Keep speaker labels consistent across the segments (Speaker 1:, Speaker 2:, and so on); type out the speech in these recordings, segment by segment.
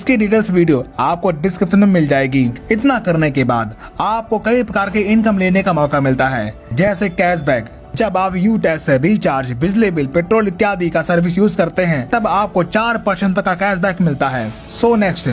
Speaker 1: जिसकी details video आपको description में मिल जाएगी। इतना करने के बाद आपको कई प्रकार के इनकम लेने का मौका मिलता है, जैसे कैशबैक। जब आप यू टैक्स से रिचार्ज, बिजली बिल, पेट्रोल इत्यादि का सर्विस यूज करते हैं तब आपको 4% तक का कैशबैक मिलता है। So next,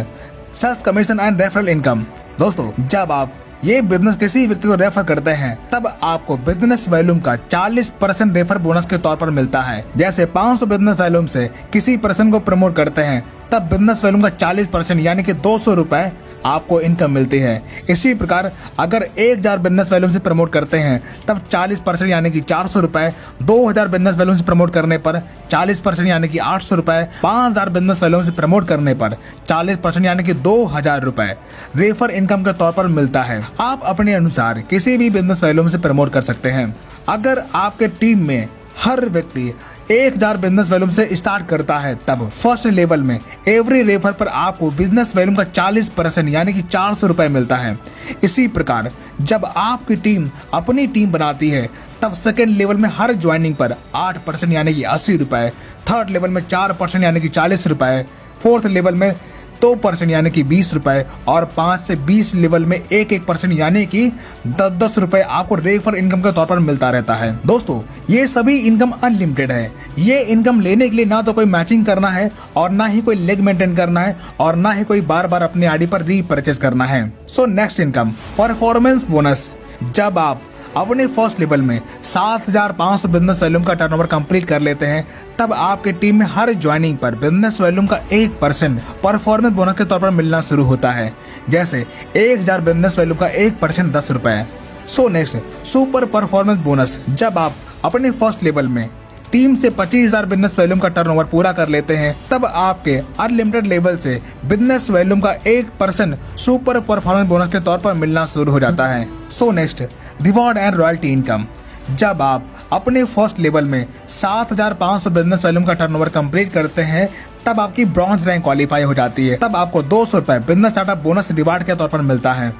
Speaker 1: sales commission and referral income. दोस्तों, जब आप ये बिजनेस किसी व्यक्ति को रेफर करते हैं तब आपको बिजनेस वॉल्यूम का 40% रेफर बोनस के तौर पर मिलता है। जैसे 500 बिजनेस वॉल्यूम से किसी पर्सन को प्रमोट करते हैं तब बिजनेस वॉल्यूम का 40% यानी कि 200 रुपए आपको इनकम मिलती है। इसी प्रकार अगर 1000 बिजनेस वॉल्यूम से प्रमोट करते हैं तब 40% यानी कि 400 रुपए, 2000 बिजनेस वॉल्यूम से प्रमोट करने पर 40% यानी कि 800 रुपए, 5000 बिजनेस वॉल्यूम से प्रमोट करने पर 40% यानी कि 2000 रुपए रेफर इनकम के तौर पर मिलता है। आप अपने अनुसार किसी भी बिजनेस वॉल्यूम से प्रमोट कर सकते हैं। अगर आपके टीम में हर व्यक्ति 1000 बिजनेस वॉल्यूम से स्टार्ट करता है तब फर्स्ट लेवल में एवरी रेफर पर आपको बिजनेस वॉल्यूम का 40% यानी कि 400 रुपए मिलता है। इसी प्रकार जब आपकी टीम अपनी टीम बनाती है तब सेकेंड लेवल में हर ज्वाइनिंग पर 8% यानी कि 80 रुपए, थर्ड लेवल में 4% यानी कि 40 रुपए, फोर्थ लेवल में 2% यानी कि 20 रुपए और 5 से 20 लेवल में 1% यानी कि 10 रुपए आपको रेफर इनकम के तौर पर मिलता रहता है। दोस्तों, ये सभी इनकम अनलिमिटेड है। ये इनकम लेने के लिए ना तो कोई मैचिंग करना है और ना ही कोई लेग मेंटेन करना है और ना ही कोई बार बार अपने आईडी पर रीपरचेज करना है। So next income, performance bonus. जब आप अपने फर्स्ट लेवल में 7500 बिजनेस वॉल्यूम का टर्नओवर कंप्लीट कर लेते हैं तब आपके टीम में हर ज्वाइनिंग पर बिजनेस वॉल्यूम का 1% परफॉर्मेंस बोनस के तौर पर मिलना शुरू होता है। जैसे 1000 बिजनेस वॉल्यूम का 1% 10 रुपए। So next, super performance bonus. जब आप अपने फर्स्ट लेवल में टीम से 25,000 बिजनेस वॉल्यूम का टर्नओवर पूरा कर लेते हैं तब आपके अनलिमिटेड लेवल से बिजनेस वॉल्यूम का 1% सुपर परफॉर्मेंस बोनस के तौर पर मिलना शुरू हो जाता है। So next, reward and royalty income. जब आप अपने फर्स्ट लेवल में 7500 बिजनेस वॉल्यूम का टर्नओवर कंप्लीट करते हैं तब आपकी ब्रॉन्ज रैंक क्वालिफाई हो जाती है। तब आपको 200 रुपए बिजनेस स्टार्टअप बोनस रिवार्ड के तौर पर मिलता है।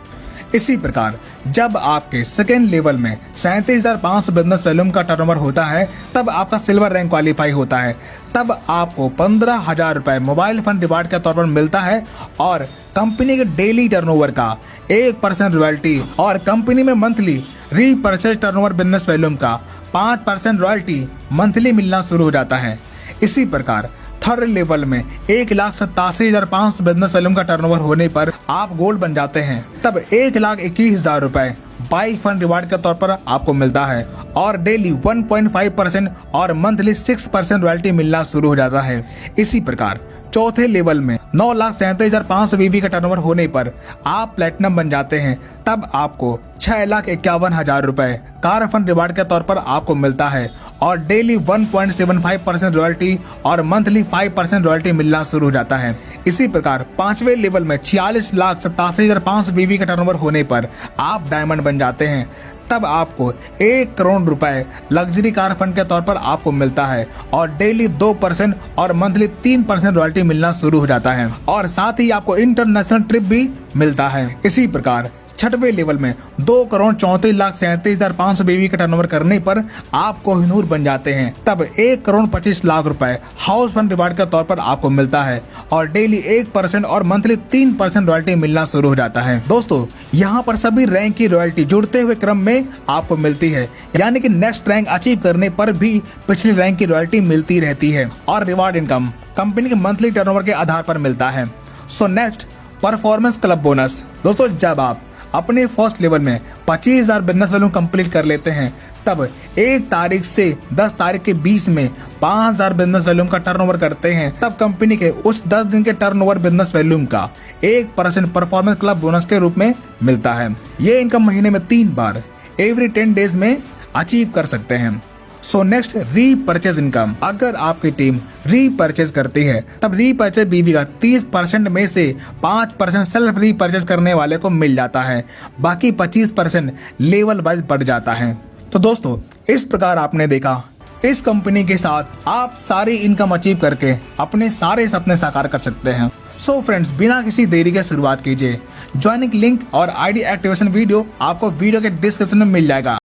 Speaker 1: इसी प्रकार जब आपके सेकेंड लेवल में 37,500 बिजनेस वॉल्यूम का टर्नओवर होता है तब आपका सिल्वर रैंक क्वालिफाई होता है। तब आपको 15,000 रुपए मोबाइल फंड रिवार्ड के तौर पर मिलता है और कंपनी के डेली टर्नओवर का 1% रॉयल्टी और कंपनी में monthly repurchase turnover business volume का 5% रॉयल्टी मंथली मिलना शुरू हो जाता है। इसी प्रकार थर्ड लेवल में 1,87,500 बिजनेस वॉल्यूम का टर्नओवर होने पर आप गोल्ड बन जाते हैं। तब 1,21,000 रुपए बाई फंड रिवार्ड के तौर पर आपको मिलता है और डेली 1.5% और मंथली 6% रॉयल्टी मिलना शुरू हो जाता है। इसी प्रकार चौथे लेवल में 9,37,500 बीवी का टर्नओवर होने पर आप प्लेटिनम बन जाते हैं। तब आपको 6,51,000 रुपए कार फंड रिवार्ड के तौर पर आपको मिलता है और डेली 1.75% रॉयल्टी और मंथली 5% रॉयल्टी मिलना शुरू हो जाता है। इसी प्रकार पांचवें लेवल में 46,87,500 बीवी का टर्नओवर होने पर आप डायमंड बन जाते हैं। तब आपको 1 करोड़ रुपए लग्जरी कार फंड के तौर पर आपको मिलता है और डेली 2% और मंथली 3% रॉयल्टी मिलना शुरू हो जाता है और साथ ही आपको इंटरनेशनल ट्रिप भी मिलता है। इसी प्रकार छठवें लेवल में 2,34,37,500 बीवी का टर्नओवर करने पर आप कोहिनूर बन जाते हैं। तब 1,25,00,000 रुपए हाउस फंड रिवार्ड के तौर पर आपको मिलता है और डेली 1% और मंथली 3% रॉयल्टी मिलना शुरू हो जाता है। दोस्तों, यहाँ पर सभी रैंक की रॉयल्टी जुड़ते हुए क्रम में आपको मिलती है, यानी कि नेक्स्ट रैंक अचीव करने पर भी पिछली रैंक की रॉयल्टी मिलती रहती है और रिवार्ड इनकम कंपनी के मंथली टर्नओवर के आधार पर मिलता है। So next, performance club bonus. दोस्तों, जब आप अपने फर्स्ट लेवल में 25,000 बिजनेस वॉल्यूम कंप्लीट कर लेते हैं तब 1 तारीख से 10 तारीख के बीच में 5,000 बिजनेस वॉल्यूम का टर्नओवर करते हैं तब कंपनी के उस 10 दिन के टर्नओवर बिजनेस वॉल्यूम का 1% परफॉर्मेंस क्लब बोनस के रूप में मिलता है। ये इनकम महीने में 3 बार एवरी 10 डेज में अचीव कर सकते हैं। So next, repurchase income. अगर आपकी टीम रीपरचेज करती है तब रीपरचेज बीवी का 30% में से 5% सेल्फ रीपरचेज करने वाले को मिल जाता है, बाकी 25% लेवल वाइज बढ़ जाता है। तो दोस्तों, इस प्रकार आपने देखा इस कंपनी के साथ आप सारी इनकम अचीव करके अपने सारे सपने साकार कर सकते हैं। सो फ्रेंड्स, बिना किसी देरी के शुरुआत कीजिए। ज्वाइनिंग लिंक और आईडी एक्टिवेशन वीडियो आपको वीडियो के डिस्क्रिप्शन में मिल जाएगा।